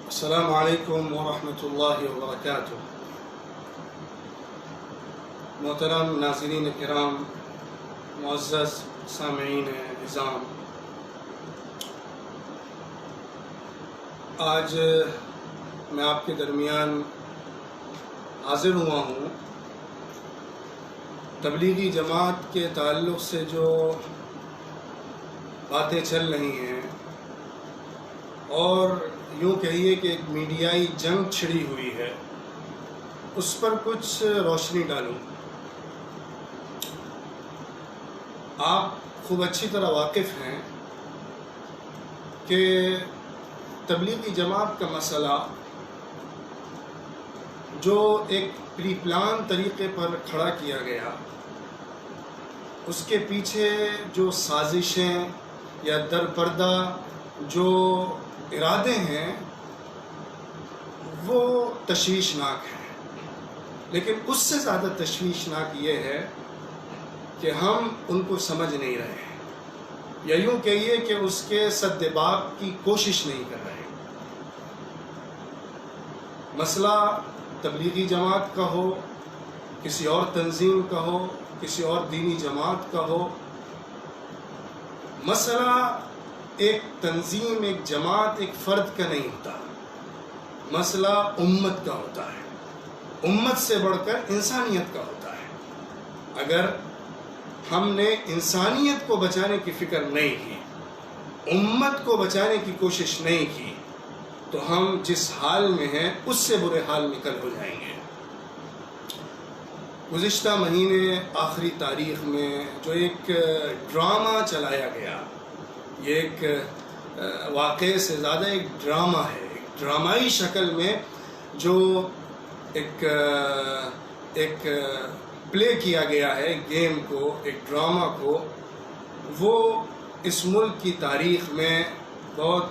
السلام علیکم ورحمۃ اللہ وبرکاتہ۔ محترم ناظرین کرام، معزز سامعین نظام، آج میں آپ کے درمیان حاضر ہوا ہوں تبلیغی جماعت کے تعلق سے جو باتیں چل رہی ہیں اور یوں کہیے کہ ایک میڈیائی جنگ چھڑی ہوئی ہے، اس پر کچھ روشنی ڈالوں۔ آپ خوب اچھی طرح واقف ہیں کہ تبلیغی جماعت کا مسئلہ جو ایک پری پلان طریقے پر کھڑا کیا گیا، اس کے پیچھے جو سازشیں یا در پردہ جو ارادے ہیں وہ تشویشناک ہیں، لیکن اس سے زیادہ تشویشناک یہ ہے کہ ہم ان کو سمجھ نہیں رہے ہیں، یا یوں کہیے کہ اس کے سدباب کی کوشش نہیں کر رہے۔ مسئلہ تبلیغی جماعت کا ہو، کسی اور تنظیم کا ہو، کسی اور دینی جماعت کا ہو، مسئلہ ایک تنظیم، ایک جماعت، ایک فرد کا نہیں ہوتا، مسئلہ امت کا ہوتا ہے، امت سے بڑھ کر انسانیت کا ہوتا ہے۔ اگر ہم نے انسانیت کو بچانے کی فکر نہیں کی، امت کو بچانے کی کوشش نہیں کی، تو ہم جس حال میں ہیں اس سے برے حال نکل ہو جائیں گے۔ گزشتہ مہینے آخری تاریخ میں جو ایک ڈرامہ چلایا گیا، یہ ایک واقعے سے زیادہ ایک ڈرامہ ہے، ایک ڈرامائی شکل میں جو ایک پلے کیا گیا ہے، گیم کو، ایک ڈرامہ کو، وہ اس ملک کی تاریخ میں بہت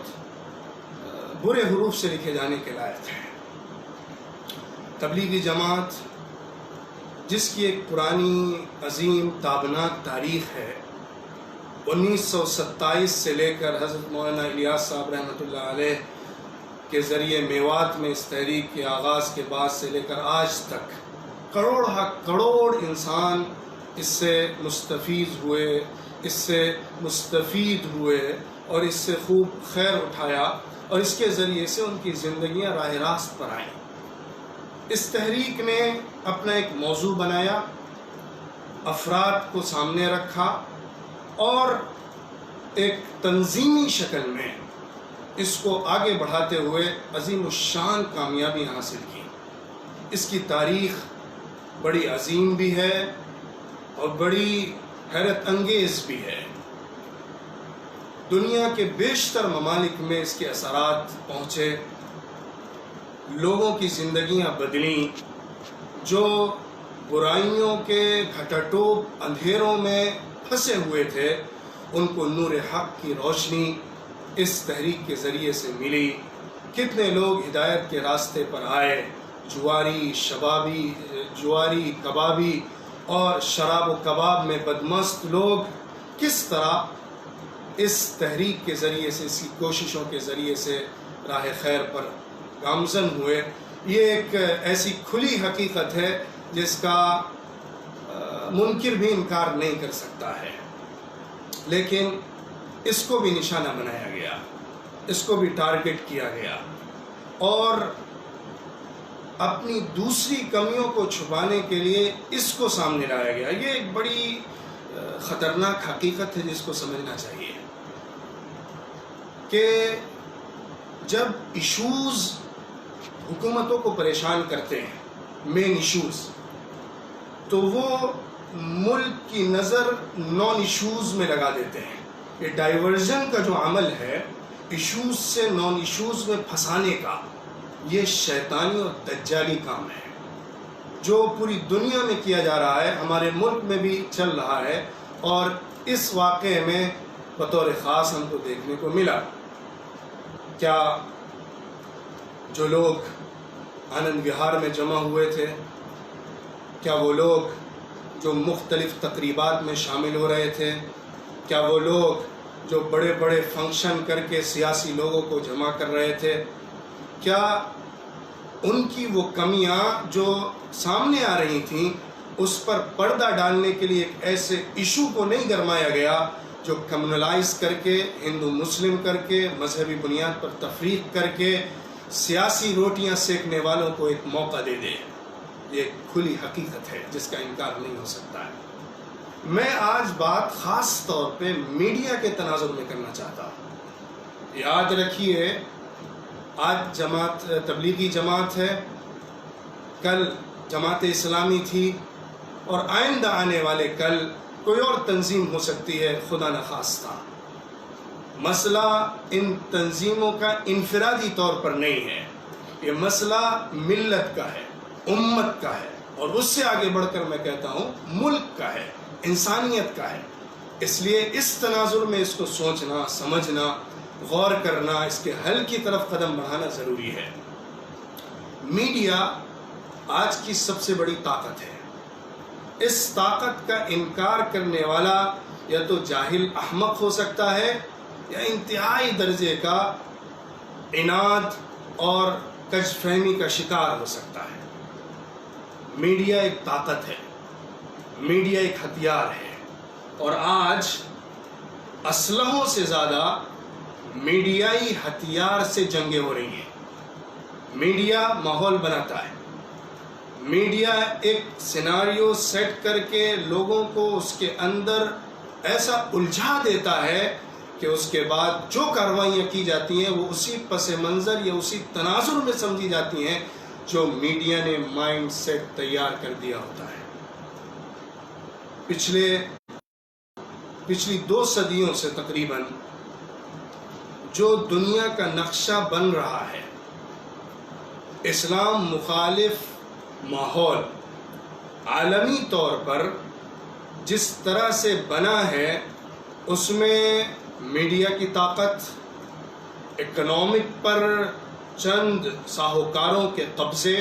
برے حروف سے لکھے جانے کے لائق ہے۔ تبلیغی جماعت جس کی ایک پرانی عظیم تابناک تاریخ ہے، 1927 سے لے کر حضرت مولانا الیاس صاحب رحمۃ اللہ علیہ کے ذریعے میوات میں اس تحریک کے آغاز کے بعد سے لے کر آج تک کروڑ انسان اس سے مستفید ہوئے اور اس سے خوب خیر اٹھایا اور اس کے ذریعے سے ان کی زندگیاں راہ راست پر آئیں۔ اس تحریک نے اپنا ایک موضوع بنایا، افراد کو سامنے رکھا اور ایک تنظیمی شکل میں اس کو آگے بڑھاتے ہوئے عظیم الشان کامیابی حاصل کی۔ اس کی تاریخ بڑی عظیم بھی ہے اور بڑی حیرت انگیز بھی ہے۔ دنیا کے بیشتر ممالک میں اس کے اثرات پہنچے، لوگوں کی زندگیاں بدلیں، جو برائیوں کے گھٹاٹوپ اندھیروں میں پھنسے ہوئے تھے، ان کو نور حق کی روشنی اس تحریک کے ذریعے سے ملی۔ کتنے لوگ ہدایت کے راستے پر آئے، جواری کبابی اور شراب و کباب میں بدمست لوگ کس طرح اس تحریک کے ذریعے سے، اس کی کوششوں کے ذریعے سے راہ خیر پر گامزن ہوئے۔ یہ ایک ایسی کھلی حقیقت ہے جس کا منکر بھی انکار نہیں کر سکتا ہے، لیکن اس کو بھی نشانہ بنایا گیا، اس کو بھی ٹارگٹ کیا گیا اور اپنی دوسری کمیوں کو چھپانے کے لیے اس کو سامنے لایا گیا۔ یہ ایک بڑی خطرناک حقیقت ہے جس کو سمجھنا چاہیے کہ جب ایشوز حکومتوں کو پریشان کرتے ہیں، مین ایشوز، تو وہ ملک کی نظر نان ایشوز میں لگا دیتے ہیں۔ یہ ڈائیورژن کا جو عمل ہے، ایشوز سے نان ایشوز میں پھنسانے کا، یہ شیطانی اور دجالی کام ہے جو پوری دنیا میں کیا جا رہا ہے، ہمارے ملک میں بھی چل رہا ہے، اور اس واقعے میں بطور خاص ہم کو دیکھنے کو ملا۔ کیا جو لوگ آنند وہار میں جمع ہوئے تھے، کیا وہ لوگ جو مختلف تقریبات میں شامل ہو رہے تھے، کیا وہ لوگ جو بڑے بڑے فنکشن کر کے سیاسی لوگوں کو جمع کر رہے تھے، کیا ان کی وہ کمیاں جو سامنے آ رہی تھیں اس پر پردہ ڈالنے کے لیے ایک ایسے ایشو کو نہیں گرمایا گیا جو کمیونلائز کر کے، ہندو مسلم کر کے، مذہبی بنیاد پر تفریق کر کے سیاسی روٹیاں سیکنے والوں کو ایک موقع دے دے؟ یہ ایک کھلی حقیقت ہے جس کا انکار نہیں ہو سکتا ہے۔ میں آج بات خاص طور پہ میڈیا کے تناظر میں کرنا چاہتا ہوں۔ یاد رکھیے، آج تبلیغی جماعت ہے، کل جماعت اسلامی تھی، اور آئندہ آنے والے کل کوئی اور تنظیم ہو سکتی ہے، خدا نخواستہ۔ مسئلہ ان تنظیموں کا انفرادی طور پر نہیں ہے، یہ مسئلہ ملت کا ہے، امت کا ہے، اور اس سے آگے بڑھ کر میں کہتا ہوں ملک کا ہے، انسانیت کا ہے۔ اس لیے اس تناظر میں اس کو سوچنا، سمجھنا، غور کرنا، اس کے حل کی طرف قدم بڑھانا ضروری ہے۔ میڈیا آج کی سب سے بڑی طاقت ہے۔ اس طاقت کا انکار کرنے والا یا تو جاہل احمق ہو سکتا ہے یا انتہائی درجے کا عناد اور کج فہمی کا شکار ہو سکتا ہے۔ میڈیا ایک طاقت ہے، میڈیا ایک ہتھیار ہے، اور آج اسلحوں سے زیادہ میڈیائی ہتھیار سے جنگیں ہو رہی ہیں۔ میڈیا ماحول بناتا ہے، میڈیا ایک سیناریو سیٹ کر کے لوگوں کو اس کے اندر ایسا الجھا دیتا ہے کہ اس کے بعد جو کارروائیاں کی جاتی ہیں وہ اسی پس منظر یا اسی تناظر میں سمجھی جاتی ہیں جو میڈیا نے مائنڈ سیٹ تیار کر دیا ہوتا ہے۔ پچھلی 2 صدیوں سے تقریباً جو دنیا کا نقشہ بن رہا ہے، اسلام مخالف ماحول عالمی طور پر جس طرح سے بنا ہے، اس میں میڈیا کی طاقت، اکنامک پر چند ساہوکاروں کے قبضے،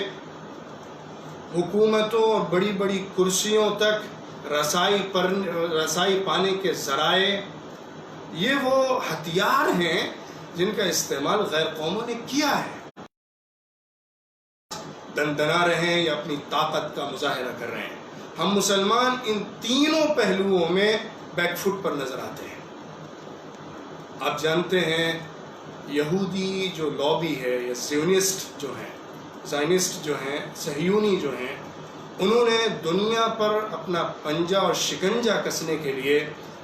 حکومتوں اور بڑی بڑی کرسیوں تک رسائی پانے کے ذرائع، یہ وہ ہتھیار ہیں جن کا استعمال غیر قوموں نے کیا ہے، دندنا رہے ہیں یا اپنی طاقت کا مظاہرہ کر رہے ہیں۔ ہم مسلمان ان تینوں پہلوؤں میں بیک فٹ پر نظر آتے ہیں۔ آپ جانتے ہیں یہودی جو لابی ہے یا زیونسٹ جو ہیں صہیونی جو ہیں، انہوں نے دنیا پر اپنا پنجہ اور شکنجہ کسنے کے لیے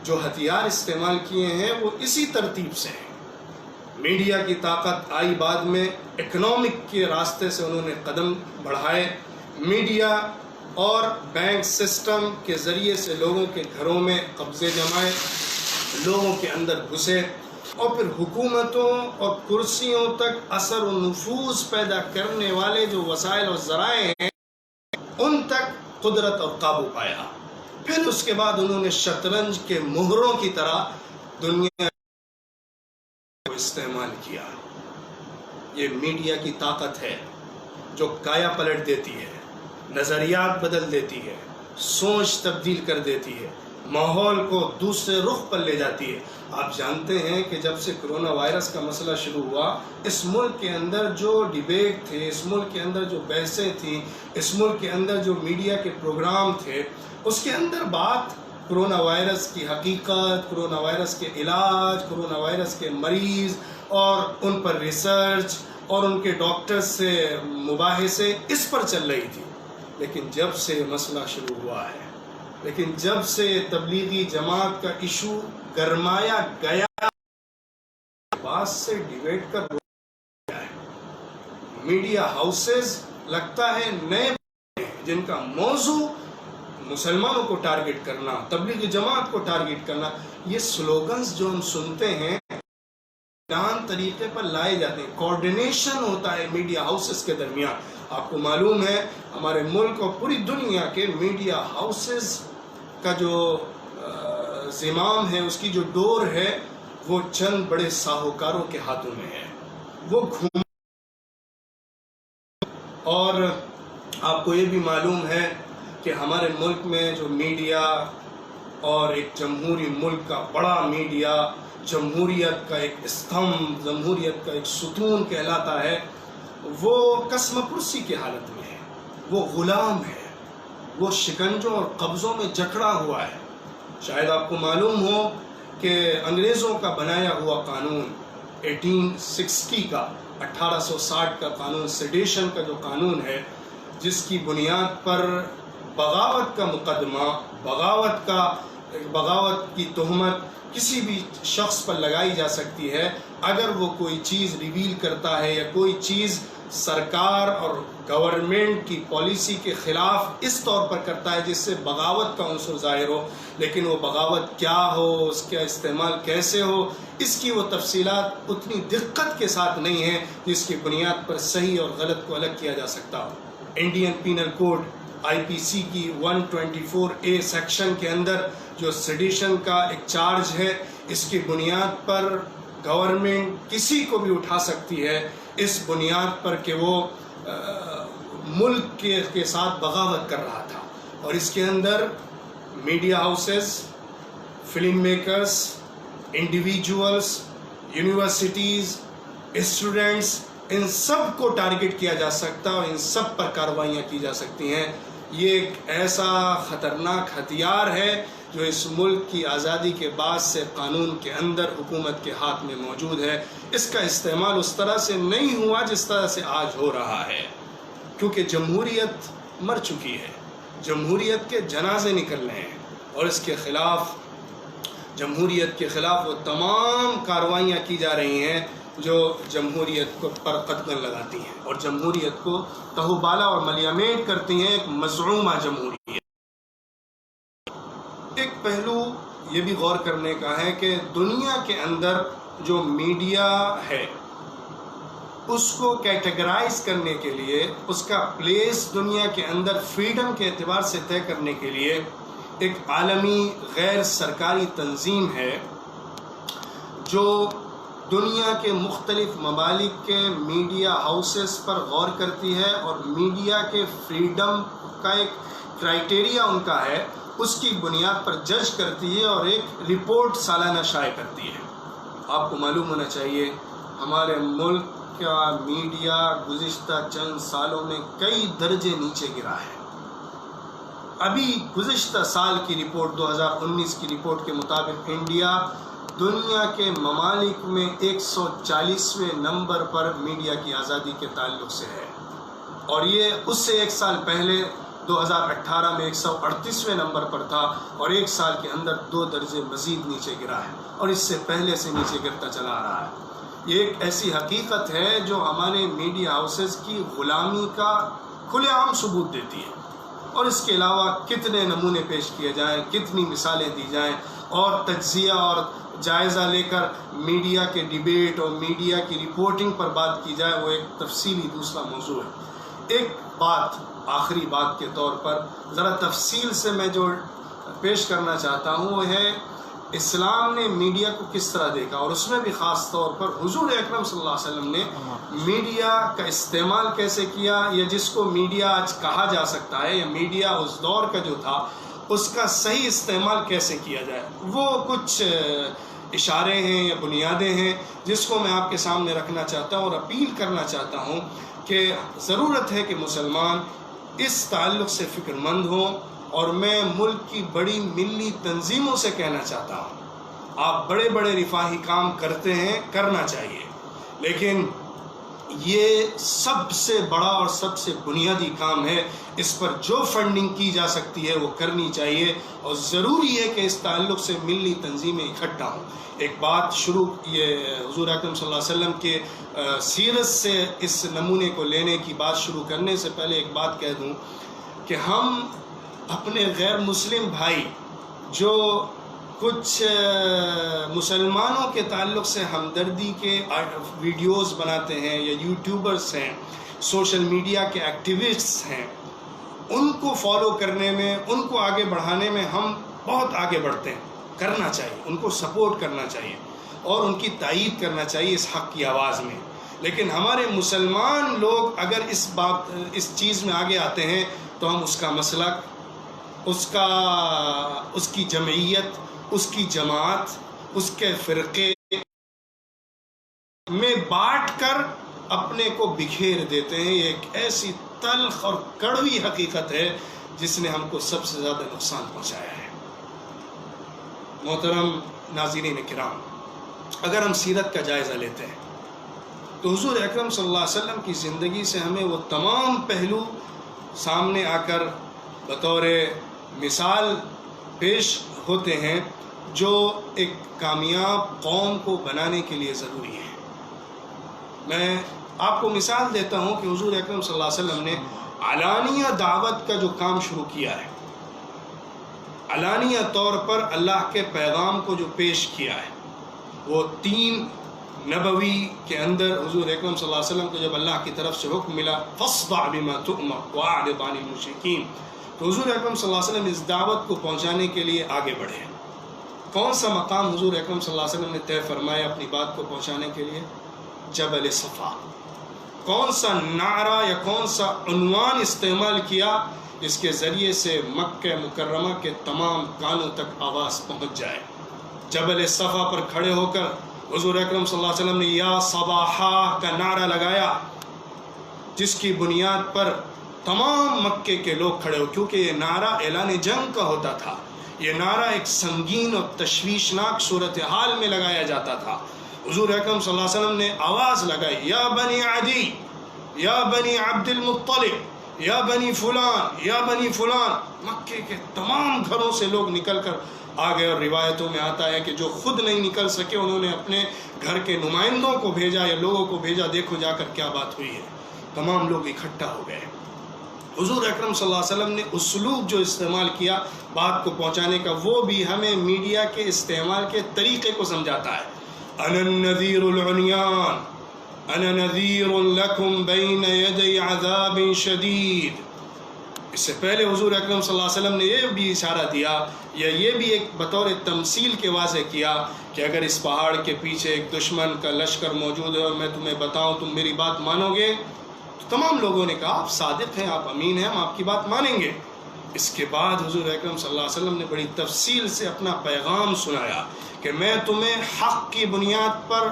جو ہتھیار استعمال کیے ہیں وہ اسی ترتیب سے ہیں۔ میڈیا کی طاقت آئی بعد میں، اکنامک کے راستے سے انہوں نے قدم بڑھائے، میڈیا اور بینک سسٹم کے ذریعے سے لوگوں کے گھروں میں قبضے جمائے، لوگوں کے اندر گھسے، اور پھر حکومتوں اور کرسیوں تک اثر و نفوذ پیدا کرنے والے جو وسائل اور ذرائع ہیں ان تک قدرت اور قابو پایا۔ پھر اس کے بعد انہوں نے شطرنج کے مہروں کی طرح دنیا کو استعمال کیا۔ یہ میڈیا کی طاقت ہے جو کایا پلٹ دیتی ہے، نظریات بدل دیتی ہے، سوچ تبدیل کر دیتی ہے، ماحول کو دوسرے رخ پر لے جاتی ہے۔ آپ جانتے ہیں کہ جب سے کرونا وائرس کا مسئلہ شروع ہوا، اس ملک کے اندر جو ڈیبیٹ تھے، اس ملک کے اندر جو بحثیں تھیں، اس ملک کے اندر جو میڈیا کے پروگرام تھے، اس کے اندر بات کرونا وائرس کی حقیقت، کرونا وائرس کے علاج، کرونا وائرس کے مریض اور ان پر ریسرچ اور ان کے ڈاکٹرز سے مباحثے اس پر چل رہی تھی۔ لیکن جب سے یہ مسئلہ شروع ہوا ہے، لیکن جب سے تبلیغی جماعت کا ایشو گرمایا گیا، بات سے ڈیبیٹ کر گیا ہے۔ میڈیا ہاؤسز لگتا ہے نئے جن کا موضوع مسلمانوں کو ٹارگٹ کرنا، تبلیغی جماعت کو ٹارگٹ کرنا، یہ سلوگنز جو ہم سنتے ہیں طریقے پر لائے جاتے ہیں۔ کوارڈینیشن ہوتا ہے میڈیا ہاؤسز کے درمیان۔ آپ کو معلوم ہے ہمارے ملک اور پوری دنیا کے میڈیا ہاؤسز کا جو زمام ہے، اس کی جو ڈور ہے، وہ چند بڑے ساہوکاروں کے ہاتھوں میں ہے۔ وہ اور آپ کو یہ بھی معلوم ہے کہ ہمارے ملک میں جو میڈیا اور ایک جمہوری ملک کا بڑا میڈیا، جمہوریت کا ایک استمبھ، جمہوریت کا ایک ستون کہلاتا ہے، وہ قسم پرسی کی حالت میں ہے، وہ غلام ہے، وہ شکنجوں اور قبضوں میں جکڑا ہوا ہے۔ شاید آپ کو معلوم ہو کہ انگریزوں کا بنایا ہوا قانون 1860 کا 1860 کا قانون، سیڈیشن کا جو قانون ہے، جس کی بنیاد پر بغاوت کا مقدمہ، بغاوت کی تہمت کسی بھی شخص پر لگائی جا سکتی ہے اگر وہ کوئی چیز ریویل کرتا ہے یا کوئی چیز سرکار اور گورنمنٹ کی پالیسی کے خلاف اس طور پر کرتا ہے جس سے بغاوت کا عنصر ظاہر ہو، لیکن وہ بغاوت کیا ہو، اس کا استعمال کیسے ہو، اس کی وہ تفصیلات اتنی دقت کے ساتھ نہیں ہیں جس کی بنیاد پر صحیح اور غلط کو الگ کیا جا سکتا ہو۔ انڈین پینل کوڈ IPC کی 124A سیکشن کے اندر جو سیڈیشن کا ایک چارج ہے، اس کی بنیاد پر گورنمنٹ کسی کو بھی اٹھا سکتی ہے اس بنیاد پر کہ وہ ملک کے ساتھ بغاوت کر رہا تھا، اور اس کے اندر media houses, film makers, individuals, universities, students, ان سب کو ٹارگٹ کیا جا سکتا اور ان سب پر کارروائیاں کی جا سکتی ہیں۔ یہ ایک ایسا خطرناک ہتھیار ہے جو اس ملک کی آزادی کے بعد سے قانون کے اندر حکومت کے ہاتھ میں موجود ہے۔ اس کا استعمال اس طرح سے نہیں ہوا جس طرح سے آج ہو رہا ہے، کیونکہ جمہوریت مر چکی ہے، جمہوریت کے جنازے نکل رہے ہیں، اور اس کے خلاف، جمہوریت کے خلاف وہ تمام کارروائیاں کی جا رہی ہیں جو جمہوریت کو پر قدغن لگاتی ہیں اور جمہوریت کو تہوبالا اور ملیامین کرتی ہیں، ایک مزعومہ جمہوریت۔ ایک پہلو یہ بھی غور کرنے کا ہے کہ دنیا کے اندر جو میڈیا ہے اس کو کیٹیگرائز کرنے کے لیے، اس کا پلیس دنیا کے اندر فریڈم کے اعتبار سے طے کرنے کے لیے ایک عالمی غیر سرکاری تنظیم ہے جو دنیا کے مختلف ممالک کے میڈیا ہاؤسز پر غور کرتی ہے، اور میڈیا کے فریڈم کا ایک کرائٹیریا ان کا ہے، اس کی بنیاد پر جج کرتی ہے اور ایک رپورٹ سالانہ شائع کرتی ہے۔ آپ کو معلوم ہونا چاہیے ہمارے ملک کا میڈیا گزشتہ چند سالوں میں کئی درجے نیچے گرا ہے۔ ابھی گزشتہ سال کی رپورٹ 2019 کی رپورٹ کے مطابق انڈیا دنیا کے ممالک میں 140ویں نمبر پر میڈیا کی آزادی کے تعلق سے ہے، اور یہ اس سے ایک سال پہلے 2018 میں 138ویں نمبر پر تھا، اور ایک سال کے اندر 2 درجے مزید نیچے گرا ہے، اور اس سے پہلے سے نیچے گرتا چلا آ رہا ہے۔ یہ ایک ایسی حقیقت ہے جو ہمارے میڈیا ہاؤسز کی غلامی کا کھلے عام ثبوت دیتی ہے، اور اس کے علاوہ کتنے نمونے پیش کیے جائیں، کتنی مثالیں دی جائیں، اور تجزیہ اور جائزہ لے کر میڈیا کے ڈیبیٹ اور میڈیا کی رپورٹنگ پر بات کی جائے، وہ ایک تفصیلی دوسرا موضوع ہے۔ ایک بات آخری بات کے طور پر ذرا تفصیل سے میں جو پیش کرنا چاہتا ہوں وہ ہے اسلام نے میڈیا کو کس طرح دیکھا، اور اس میں بھی خاص طور پر حضور اکرم صلی اللہ علیہ وسلم نے میڈیا کا استعمال کیسے کیا، یا جس کو میڈیا آج کہا جا سکتا ہے، یا میڈیا اس دور کا جو تھا اس کا صحیح استعمال کیسے کیا جائے۔ وہ کچھ اشارے ہیں یا بنیادیں ہیں جس کو میں آپ کے سامنے رکھنا چاہتا ہوں اور اپیل کرنا چاہتا ہوں کہ ضرورت ہے کہ مسلمان اس تعلق سے فکر مند ہوں، اور میں ملک کی بڑی ملی تنظیموں سے کہنا چاہتا ہوں، آپ بڑے بڑے رفاہی کام کرتے ہیں، کرنا چاہیے، لیکن یہ سب سے بڑا اور سب سے بنیادی کام ہے، اس پر جو فنڈنگ کی جا سکتی ہے وہ کرنی چاہیے، اور ضروری ہے کہ اس تعلق سے ملی تنظیمیں اکٹھا ہوں۔ ایک بات شروع، یہ حضور اکرم صلی اللہ علیہ وسلم کے سیرت سے اس نمونے کو لینے کی بات شروع کرنے سے پہلے ایک بات کہہ دوں کہ ہم اپنے غیر مسلم بھائی جو کچھ مسلمانوں کے تعلق سے ہمدردی کے ویڈیوز بناتے ہیں، یا یوٹیوبرز ہیں، سوشل میڈیا کے ایکٹیوسٹس ہیں، ان کو فالو کرنے میں، ان کو آگے بڑھانے میں ہم بہت آگے بڑھتے ہیں۔ کرنا چاہیے، ان کو سپورٹ کرنا چاہیے اور ان کی تائید کرنا چاہیے اس حق کی آواز میں، لیکن ہمارے مسلمان لوگ اگر اس چیز میں آگے آتے ہیں تو ہم اس کا مسلک، اس کی جمعیت، اس کی جماعت، اس کے فرقے میں بانٹ کر اپنے کو بکھیر دیتے ہیں. یہ ایک ایسی تلخ اور کڑوی حقیقت ہے جس نے ہم کو سب سے زیادہ نقصان پہنچایا ہے. محترم ناظرین کرام، اگر ہم سیرت کا جائزہ لیتے ہیں تو حضور اکرم صلی اللہ علیہ وسلم کی زندگی سے ہمیں وہ تمام پہلو سامنے آ کر بطور مثال پیش ہوتے ہیں جو ایک کامیاب قوم کو بنانے کے لیے ضروری ہے. میں آپ کو مثال دیتا ہوں کہ حضور اکرم صلی اللہ علیہ وسلم نے علانیہ دعوت کا جو کام شروع کیا ہے، علانیہ طور پر اللہ کے پیغام کو جو پیش کیا ہے، وہ 3 نبوی کے اندر حضور اکرم صلی اللہ علیہ وسلم کو جب اللہ کی طرف سے حکم ملا فاصدع بما تؤمر واعرض عن المشرکین، تو حضور اکرم صلی اللہ علیہ وسلم اس دعوت کو پہنچانے کے لیے آگے بڑھے. کون سا مقام حضور اکرم صلی اللہ علیہ وسلم نے طے فرمایا اپنی بات کو پہنچانے کے لیے؟ جبل صفا. کون سا نعرہ یا کون سا عنوان استعمال کیا جس کے ذریعے سے مکہ مکرمہ کے تمام کانوں تک آواز پہنچ جائے؟ جبل صفا پر کھڑے ہو کر حضور اکرم صلی اللہ علیہ وسلم نے یا صباحا کا نعرہ لگایا، جس کی بنیاد پر تمام مکے کے لوگ کھڑے ہو، کیونکہ یہ نعرہ اعلان جنگ کا ہوتا تھا. یہ نعرہ ایک سنگین اور تشویشناک صورتحال میں لگایا جاتا تھا. حضور اکرم صلی اللہ علیہ وسلم نے آواز لگائی یا بنی عدی، یا بنی عبد المطلب، یا بنی فلان، یا بنی فلان. مکے کے تمام گھروں سے لوگ نکل کر آ گئے، اور روایتوں میں آتا ہے کہ جو خود نہیں نکل سکے انہوں نے اپنے گھر کے نمائندوں کو بھیجا یا لوگوں کو بھیجا، دیکھو جا کر کیا بات ہوئی ہے. تمام لوگ اکٹھا ہو گئے. حضور اکرم صلی اللہ علیہ وسلم نے اسلوب جو استعمال کیا بات کو پہنچانے کا، وہ بھی ہمیں میڈیا کے استعمال کے طریقے کو سمجھاتا ہے. انا النذیر العریان، انا نذیر لکم بین یدی عذاب شدید. اس سے پہلے حضور اکرم صلی اللہ علیہ وسلم نے یہ بھی اشارہ دیا یا یہ بھی ایک بطور تمثیل کے واضح کیا کہ اگر اس پہاڑ کے پیچھے ایک دشمن کا لشکر موجود ہے اور میں تمہیں بتاؤں تم میری بات مانو گے؟ تو تمام لوگوں نے کہا آپ صادق ہیں، آپ امین ہیں، ہم آپ کی بات مانیں گے. اس کے بعد حضور اکرم صلی اللہ علیہ وسلم نے بڑی تفصیل سے اپنا پیغام سنایا کہ میں تمہیں حق کی بنیاد پر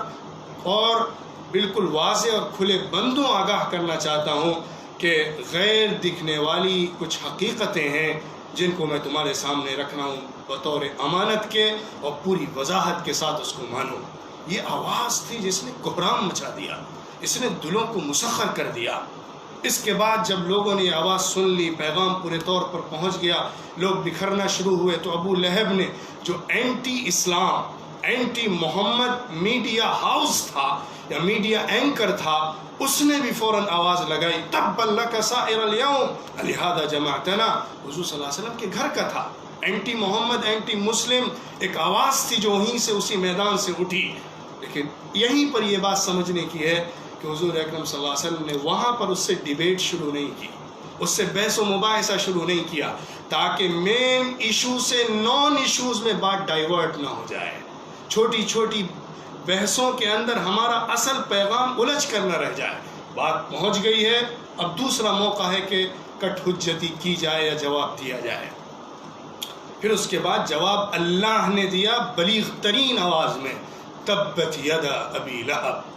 اور بالکل واضح اور کھلے بندوں آگاہ کرنا چاہتا ہوں کہ غیر دکھنے والی کچھ حقیقتیں ہیں جن کو میں تمہارے سامنے رکھنا ہوں بطور امانت کے، اور پوری وضاحت کے ساتھ اس کو مانو. یہ آواز تھی جس نے کوہرام مچا دیا، اس نے دلوں کو مسخر کر دیا. اس کے بعد جب لوگوں نے یہ آواز سن لی، پیغام پورے طور پر پہنچ گیا، لوگ بکھرنا شروع ہوئے، تو ابو لہب نے جو اینٹی اسلام، اینٹی محمد میڈیا ہاؤس تھا یا میڈیا اینکر تھا، اس نے بھی فوراً آواز لگائی تبا لک سائر الیوم لہذا جمعتنا. حضور صلی اللہ علیہ وسلم کے گھر کا تھا. اینٹی محمد، اینٹی مسلم ایک آواز تھی جو وہیں سے اسی میدان سے اٹھی. لیکن یہیں پر یہ بات سمجھنے کی ہے کہ حضور اکرم صلی اللہ علیہ وسلم نے وہاں پر اس سے ڈیبیٹ شروع نہیں کی، اس سے بحث و مباحثہ شروع نہیں کیا، تاکہ مین ایشو سے نان ایشوز میں بات ڈائیورٹ نہ ہو جائے. چھوٹی چھوٹی بحثوں کے اندر ہمارا اصل پیغام الجھ کر نہ رہ جائے. بات پہنچ گئی ہے، اب دوسرا موقع ہے کہ کٹ حجتی کی جائے یا جواب دیا جائے. پھر اس کے بعد جواب اللہ نے دیا بلیغ ترین آواز میں، تبت یدا ابی لہب.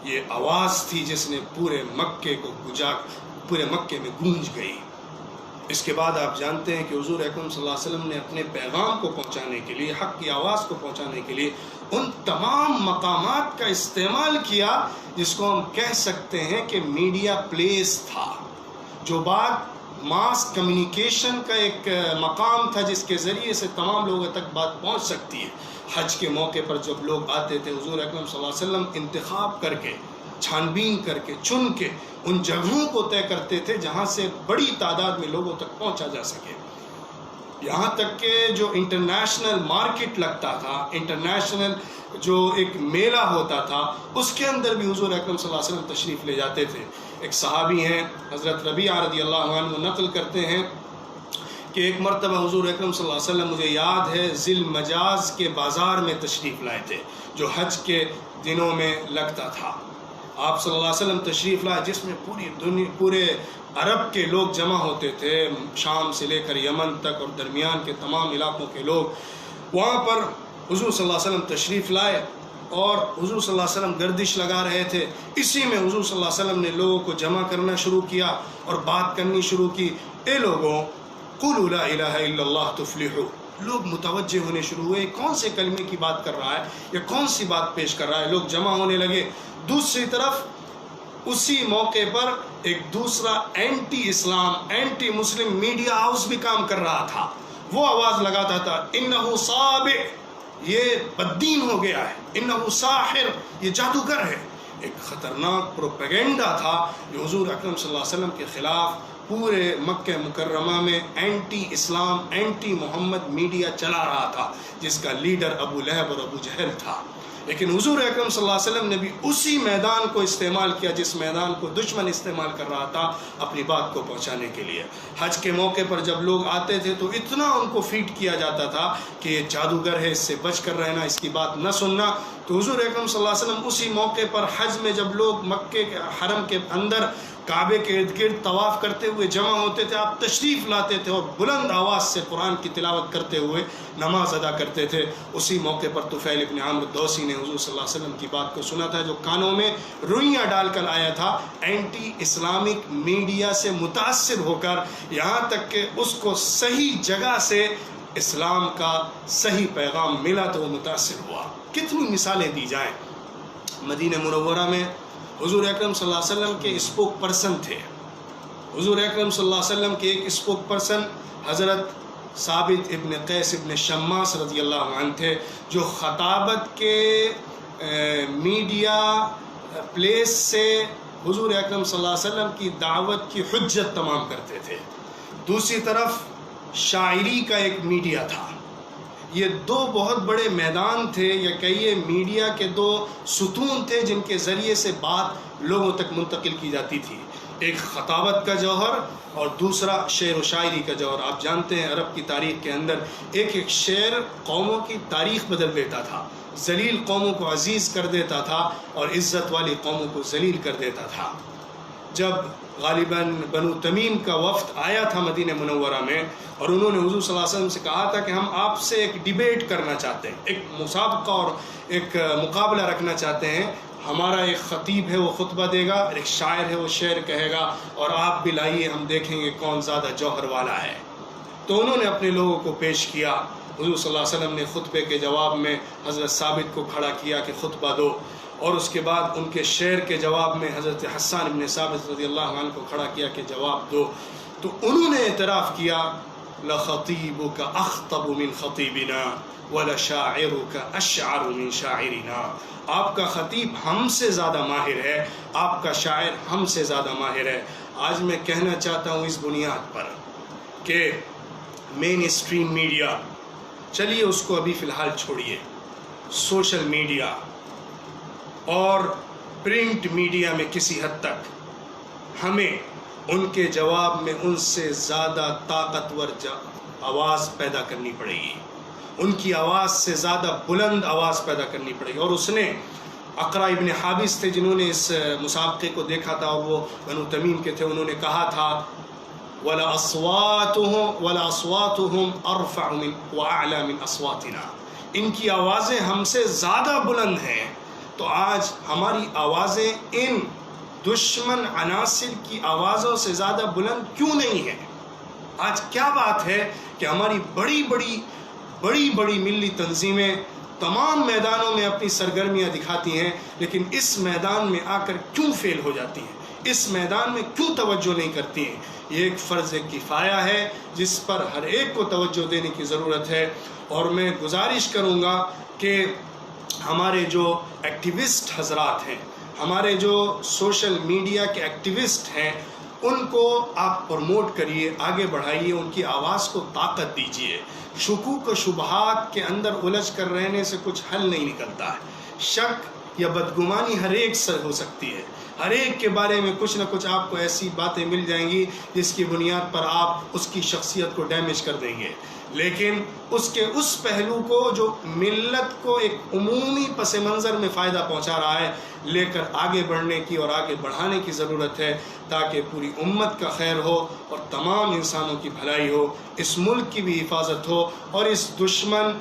یہ آواز تھی جس نے پورے مکے میں گونج گئی. اس کے بعد آپ جانتے ہیں کہ حضور اکرم صلی اللہ علیہ وسلم نے اپنے پیغام کو پہنچانے کے لیے، حق کی آواز کو پہنچانے کے لیے ان تمام مقامات کا استعمال کیا جس کو ہم کہہ سکتے ہیں کہ میڈیا پلیس تھا. جو بات ماس کمیونیکیشن کا ایک مقام تھا جس کے ذریعے سے تمام لوگوں تک بات پہنچ سکتی ہے. حج کے موقع پر جب لوگ آتے تھے، حضور اکرم صلی اللہ علیہ وسلم انتخاب کر کے، چھان بین کر کے، چن کے ان جگہوں کو طے کرتے تھے جہاں سے بڑی تعداد میں لوگوں تک پہنچا جا سکے. یہاں تک کہ جو انٹرنیشنل مارکیٹ لگتا تھا، انٹرنیشنل جو ایک میلہ ہوتا تھا، اس کے اندر بھی حضور اکرم صلی اللہ علیہ وسلم تشریف لے جاتے تھے. ایک صحابی ہیں حضرت ربیعہ رضی اللہ عنہ نقل کرتے ہیں کہ ایک مرتبہ حضور اکرم صلی اللہ علیہ وسلم، مجھے یاد ہے، ذی المجاز کے بازار میں تشریف لائے تھے جو حج کے دنوں میں لگتا تھا. آپ صلی اللہ علیہ وسلم تشریف لائے جس میں پورے عرب کے لوگ جمع ہوتے تھے، شام سے لے کر یمن تک اور درمیان کے تمام علاقوں کے لوگ. وہاں پر حضور صلی اللہ علیہ وسلم تشریف لائے اور حضور صلی اللہ علیہ وسلم گردش لگا رہے تھے. اسی میں حضور صلی اللہ علیہ وسلم نے لوگوں کو جمع کرنا شروع کیا اور بات کرنی شروع کی. اے لوگوں قولوا لا الہ الا اللہ تفلحوا. لوگ متوجہ ہونے شروع ہوئے, کون سے کلمے کی بات کر رہا ہے, یا کون سی بات پیش کر رہا ہے. لوگ جمع ہونے لگے. دوسری طرف اسی موقع پر ایک دوسرا اینٹی اسلام, اینٹی مسلم میڈیا ہاؤس بھی کام کر رہا تھا. وہ آواز لگاتا تھا انہو صابع, یہ بددین ہو گیا ہے, انہو ساحر, یہ جادوگر ہے. ایک خطرناک پروپیگنڈا تھا جو حضور اکرم صلی اللہ علیہ وسلم کے خلاف پورے مکہ مکرمہ میں اینٹی اسلام, اینٹی محمد میڈیا چلا رہا تھا, جس کا لیڈر ابو لہب اور ابو جہل تھا. لیکن حضور اکرم صلی اللہ علیہ وسلم نے بھی اسی میدان کو استعمال کیا جس میدان کو دشمن استعمال کر رہا تھا اپنی بات کو پہنچانے کے لیے. حج کے موقع پر جب لوگ آتے تھے تو اتنا ان کو فیڈ کیا جاتا تھا کہ یہ جادوگر ہے, اس سے بچ کر رہنا, اس کی بات نہ سننا. تو حضور اکرم صلی اللہ علیہ وسلم اسی موقع پر حج میں جب لوگ مکے کے حرم کے اندر کعبے کے ارد گرد طواف کرتے ہوئے جمع ہوتے تھے, آپ تشریف لاتے تھے اور بلند آواز سے قرآن کی تلاوت کرتے ہوئے نماز ادا کرتے تھے. اسی موقع پر طفیل ابن عامر الدوسی نے حضور صلی اللہ علیہ وسلم کی بات کو سنا تھا, جو کانوں میں روئیاں ڈال کر آیا تھا. اینٹی اسلامک میڈیا سے متاثر ہو کر یہاں تک کہ اس کو صحیح جگہ سے اسلام کا صحیح پیغام ملا تو وہ متاثر ہوا. کتنی مثالیں دی جائیں. مدینہ منورہ میں حضور اکرم صلی اللہ علیہ وسلم کے اسپوک پرسن تھے. حضور اکرم صلی اللہ علیہ وسلم کے ایک اسپوک پرسن حضرت ثابت ابن قیس ابن شماس رضی اللہ عنہ تھے, جو خطابت کے میڈیا پلیس سے حضور اکرم صلی اللہ علیہ وسلم کی دعوت کی حجت تمام کرتے تھے. دوسری طرف شاعری کا ایک میڈیا تھا. یہ دو بہت بڑے میدان تھے, یا کہیے میڈیا کے دو ستون تھے جن کے ذریعے سے بات لوگوں تک منتقل کی جاتی تھی. ایک خطابت کا جوہر اور دوسرا شعر و شاعری کا جوہر. آپ جانتے ہیں عرب کی تاریخ کے اندر ایک ایک شعر قوموں کی تاریخ بدل دیتا تھا, ذلیل قوموں کو عزیز کر دیتا تھا اور عزت والی قوموں کو ذلیل کر دیتا تھا. جب غالباً بنو تمیم کا وفد آیا تھا مدینہ منورہ میں, اور انہوں نے حضور صلی اللہ علیہ وسلم سے کہا تھا کہ ہم آپ سے ایک ڈیبیٹ کرنا چاہتے ہیں, ایک مسابقہ اور ایک مقابلہ رکھنا چاہتے ہیں. ہمارا ایک خطیب ہے وہ خطبہ دے گا, ایک شاعر ہے وہ شعر کہے گا, اور آپ بھی لائیے ہم دیکھیں گے کون زیادہ جوہر والا ہے. تو انہوں نے اپنے لوگوں کو پیش کیا. حضور صلی اللہ علیہ وسلم نے خطبے کے جواب میں حضرت ثابت کو کھڑا کیا کہ خطبہ دو, اور اس کے بعد ان کے شعر کے جواب میں حضرت حسان ابن ثابت رضی اللہ عنہ کو کھڑا کیا کہ جواب دو. تو انہوں نے اعتراف کیا لَخَطِيبُكَ أَخْطَبُ مِنْ خَطِيبِنَا وَلَشَاعِرُكَ أَشْعَرُ مِنْ شَاعِرِنَا. آپ کا خطیب ہم سے زیادہ ماہر ہے, آپ کا شاعر ہم سے زیادہ ماہر ہے. آج میں کہنا چاہتا ہوں اس بنیاد پر کہ مین اسٹریم میڈیا, چلیے اس کو ابھی فی الحال چھوڑیے, سوشل میڈیا اور پرنٹ میڈیا میں کسی حد تک ہمیں ان کے جواب میں ان سے زیادہ طاقتور آواز پیدا کرنی پڑے گی, ان کی آواز سے زیادہ بلند آواز پیدا کرنی پڑے گی. اور اس نے اقرا ابن حابس تھے جنہوں نے اس مسابقے کو دیکھا تھا, اور وہ بنو تمیم کے تھے. انہوں نے کہا تھا وَلَا أَصْوَاتُهُمْ أَرْفَعُ وَأَعْلَى مِنْ أَصْوَاتِنَا. ان کی آوازیں ہم سے زیادہ بلند ہیں. تو آج ہماری آوازیں ان دشمن عناصر کی آوازوں سے زیادہ بلند کیوں نہیں ہیں؟ آج کیا بات ہے کہ ہماری بڑی بڑی ملی تنظیمیں تمام میدانوں میں اپنی سرگرمیاں دکھاتی ہیں, لیکن اس میدان میں آ کر کیوں فیل ہو جاتی ہیں, اس میدان میں کیوں توجہ نہیں کرتی ہیں؟ یہ ایک فرض کفایہ ہے جس پر ہر ایک کو توجہ دینے کی ضرورت ہے. اور میں گزارش کروں گا کہ ہمارے جو ایکٹیوسٹ حضرات ہیں, ہمارے جو سوشل میڈیا کے ایکٹیوسٹ ہیں, ان کو آپ پروموٹ کریے, آگے بڑھائیے, ان کی آواز کو طاقت دیجیے. شکوک و شبہات کے اندر الجھ کر رہنے سے کچھ حل نہیں نکلتا ہے. شک یا بدگمانی ہر ایک سے ہو سکتی ہے, ہر ایک کے بارے میں کچھ نہ کچھ آپ کو ایسی باتیں مل جائیں گی جس کی بنیاد پر آپ اس کی شخصیت کو ڈیمیج کر دیں گے. لیکن اس کے اس پہلو کو جو ملت کو ایک عمومی پس منظر میں فائدہ پہنچا رہا ہے, لے کر آگے بڑھنے کی اور آگے بڑھانے کی ضرورت ہے, تاکہ پوری امت کا خیر ہو اور تمام انسانوں کی بھلائی ہو, اس ملک کی بھی حفاظت ہو, اور اس دشمن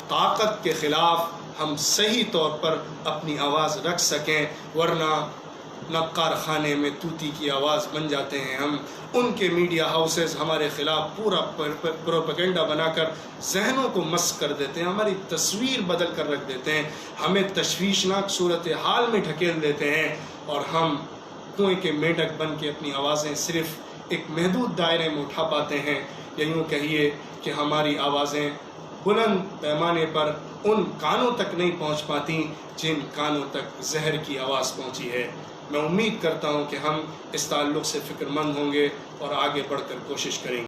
طاقت کے خلاف ہم صحیح طور پر اپنی آواز رکھ سکیں، ورنہ نقار خانے میں طوطی کی آواز بن جاتے ہیں ہم۔ ان کے میڈیا ہاؤسز ہمارے خلاف پورا پروپیگنڈا بنا کر ذہنوں کو مسخ کر دیتے ہیں، ہماری تصویر بدل کر رکھ دیتے ہیں، ہمیں تشویشناک صورتحال میں ڈھکیل دیتے ہیں، اور ہم کنویں کے میڈک بن کے اپنی آوازیں صرف ایک محدود دائرے میں اٹھا پاتے ہیں، یا یوں کہیے کہ ہماری آوازیں بلند پیمانے پر ان کانوں تک نہیں پہنچ پاتی جن کانوں تک زہر کی آواز پہنچی ہے۔ میں امید کرتا ہوں کہ ہم اس تعلق سے فکر مند ہوں گے اور آگے بڑھ کر کوشش کریں گے۔